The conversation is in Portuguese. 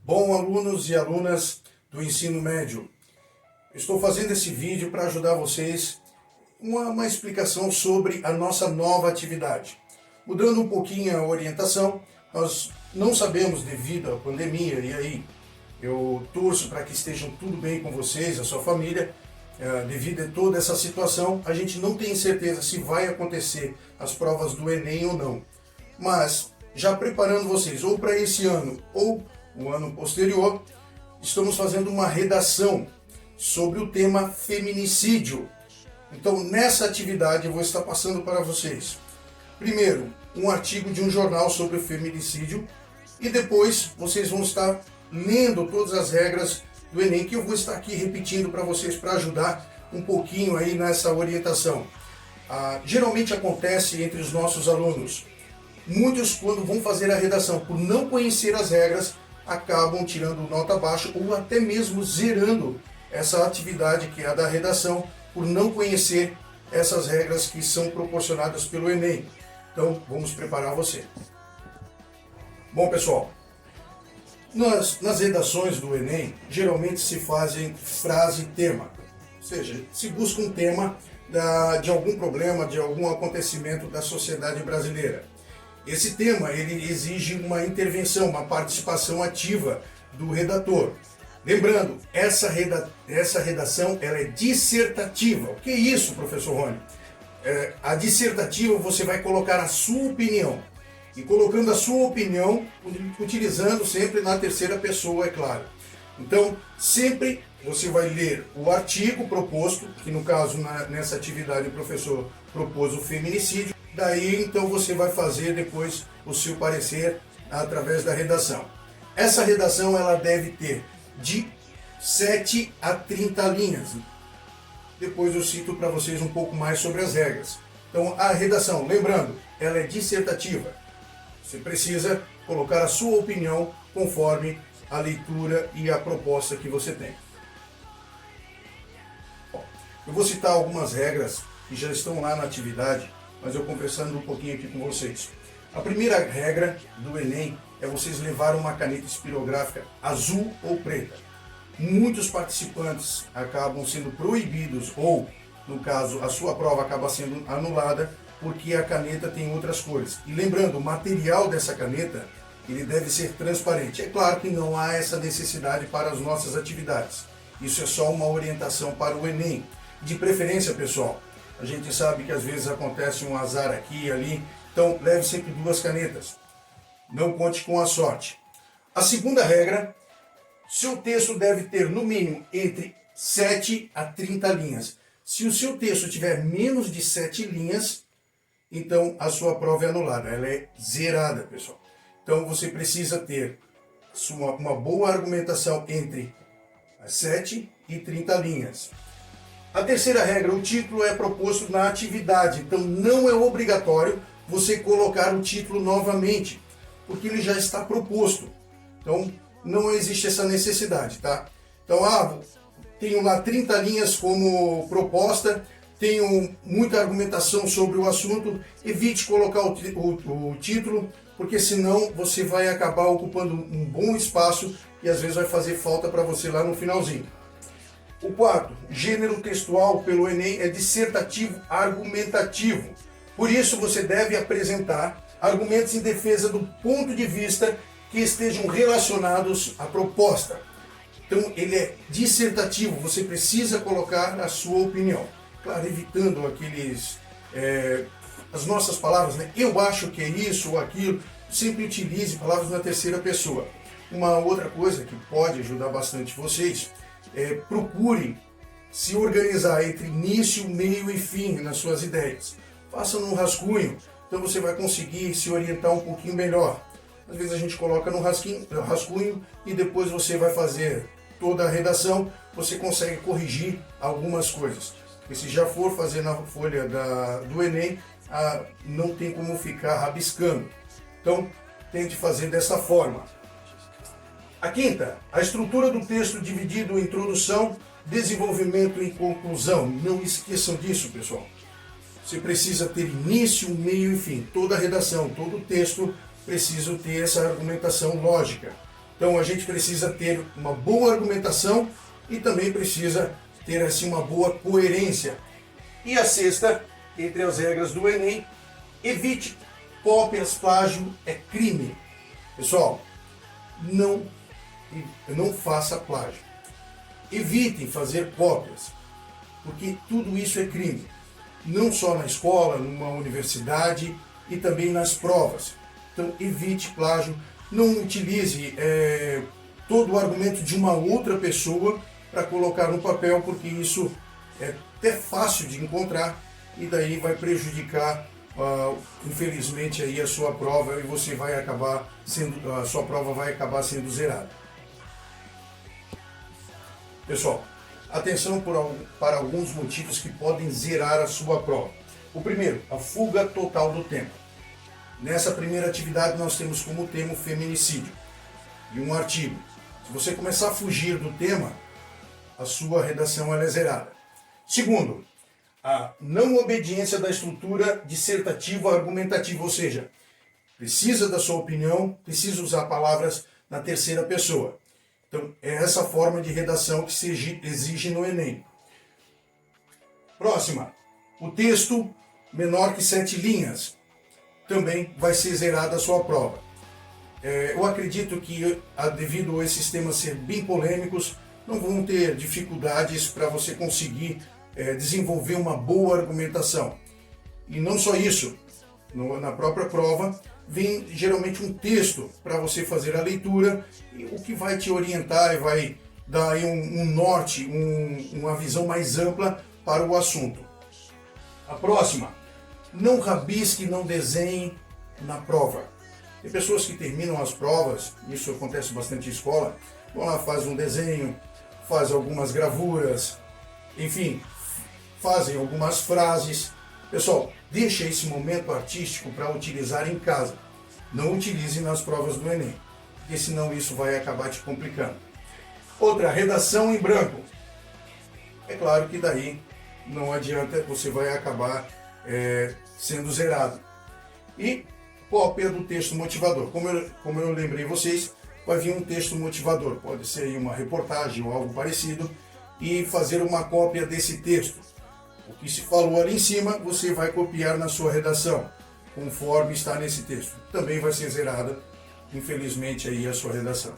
Bom, alunos e alunas do ensino médio, estou fazendo esse vídeo para ajudar vocês uma explicação sobre a nossa nova atividade. Mudando um pouquinho a orientação, nós não sabemos devido à pandemia, e aí eu torço para que estejam tudo bem com vocês, a sua família. Devido a toda essa situação, a gente não tem certeza se vai acontecer as provas do Enem ou não. Mas, já preparando vocês ou para esse ano ou o ano posterior, estamos fazendo uma redação sobre o tema feminicídio. Então, nessa atividade, eu vou estar passando para vocês, primeiro, um artigo de um jornal sobre o feminicídio, e depois vocês vão estar lendo todas as regras do Enem, que eu vou estar aqui repetindo para vocês, para ajudar um pouquinho aí nessa orientação. Geralmente acontece entre os nossos alunos, muitos quando vão fazer a redação, por não conhecer as regras, acabam tirando nota baixa ou até mesmo zerando essa atividade que é a da redação, por não conhecer essas regras que são proporcionadas pelo Enem. Então, vamos preparar você. Bom, pessoal, nas redações do Enem, geralmente se fazem frase e tema. Ou seja, se busca um tema de algum problema, de algum acontecimento da sociedade brasileira. Esse tema ele exige uma intervenção, uma participação ativa do redator. Lembrando, essa redação ela é dissertativa. O que é isso, professor Rony? A dissertativa você vai colocar a sua opinião. E colocando a sua opinião, utilizando sempre na terceira pessoa, é claro. Então, sempre você vai ler o artigo proposto, que no caso, nessa atividade, o professor propôs o feminicídio. Daí, então, você vai fazer depois o seu parecer através da redação. Essa redação ela deve ter de 7 a 30 linhas. Depois eu cito para vocês um pouco mais sobre as regras. Então, a redação, lembrando, ela é dissertativa. Você precisa colocar a sua opinião conforme a leitura e a proposta que você tem. Eu vou citar algumas regras que já estão lá na atividade, mas eu conversando um pouquinho aqui com vocês. A primeira regra do Enem é vocês levarem uma caneta espirográfica azul ou preta. Muitos participantes acabam sendo proibidos ou, no caso, a sua prova acaba sendo anulada porque a caneta tem outras cores. E lembrando, o material dessa caneta ele deve ser transparente. É claro que não há essa necessidade para as nossas atividades. Isso é só uma orientação para o Enem. De preferência, pessoal, a gente sabe que às vezes acontece um azar aqui e ali, então leve sempre 2 canetas. Não conte com a sorte. A segunda regra, seu texto deve ter no mínimo entre 7 a 30 linhas. Se o seu texto tiver menos de 7 linhas, então a sua prova é anulada, ela é zerada, pessoal. Então você precisa ter uma boa argumentação entre as 7 e 30 linhas. A terceira regra, o título é proposto na atividade, então não é obrigatório você colocar o título novamente, porque ele já está proposto. Então não existe essa necessidade, tá? Então, tenho lá 30 linhas como proposta, tenho muita argumentação sobre o assunto, evite colocar o título, porque senão você vai acabar ocupando um bom espaço e às vezes vai fazer falta para você lá no finalzinho. O quarto, gênero textual pelo Enem é dissertativo argumentativo. Por isso você deve apresentar argumentos em defesa do ponto de vista que estejam relacionados à proposta. Então ele é dissertativo, você precisa colocar a sua opinião. Claro, evitando as nossas palavras, né? Eu acho que é isso ou aquilo. Sempre utilize palavras na terceira pessoa. Uma outra coisa que pode ajudar bastante vocês procure se organizar entre início, meio e fim nas suas ideias. Faça num rascunho, então você vai conseguir se orientar um pouquinho melhor. Às vezes a gente coloca no rascunho e depois você vai fazer toda a redação, você consegue corrigir algumas coisas. Porque se já for fazer na folha do Enem, não tem como ficar rabiscando. Então, tente fazer dessa forma. A quinta, a estrutura do texto dividido em introdução, desenvolvimento e conclusão. Não esqueçam disso, pessoal. Você precisa ter início, meio e fim. Toda a redação, todo o texto precisa ter essa argumentação lógica. Então a gente precisa ter uma boa argumentação e também precisa ter assim uma boa coerência. E a sexta, entre as regras do Enem, evite cópias, plágio é crime. Pessoal, não faça plágio. Evitem fazer cópias, porque tudo isso é crime. Não só na escola, numa universidade e também nas provas. Então evite plágio, não utilize todo o argumento de uma outra pessoa para colocar no papel, porque isso é até fácil de encontrar e daí vai prejudicar infelizmente aí a sua prova e você vai acabar sendo, a sua prova vai acabar sendo zerada. Pessoal, atenção para alguns motivos que podem zerar a sua prova. O primeiro, a fuga total do tempo. Nessa primeira atividade nós temos como tema o feminicídio e um artigo. Se você começar a fugir do tema, a sua redação é zerada. Segundo, a não obediência da estrutura dissertativa argumentativa, ou seja, precisa da sua opinião, precisa usar palavras na terceira pessoa. Então, é essa forma de redação que se exige no Enem. Próxima, o texto menor que 7 linhas. Também vai ser zerada a sua prova. Eu acredito que, devido a esses temas ser bem polêmicos, não vão ter dificuldades para você conseguir desenvolver uma boa argumentação. E não só isso, na própria prova, vem geralmente um texto para você fazer a leitura, o que vai te orientar e vai dar aí um norte, uma visão mais ampla para o assunto. A próxima, não rabisque, não desenhe na prova. Tem pessoas que terminam as provas, isso acontece bastante em escola, vão lá, faz um desenho, faz algumas gravuras, enfim, fazem algumas frases. Pessoal, deixa esse momento artístico para utilizar em casa. Não utilize nas provas do Enem, porque senão isso vai acabar te complicando. Outra, redação em branco. É claro que daí não adianta, você vai acabar sendo zerado. E cópia do texto motivador. Como eu lembrei vocês, vai vir um texto motivador. Pode ser aí uma reportagem ou algo parecido e fazer uma cópia desse texto. O que se falou ali em cima, você vai copiar na sua redação, conforme está nesse texto. Também vai ser zerada, infelizmente, aí a sua redação.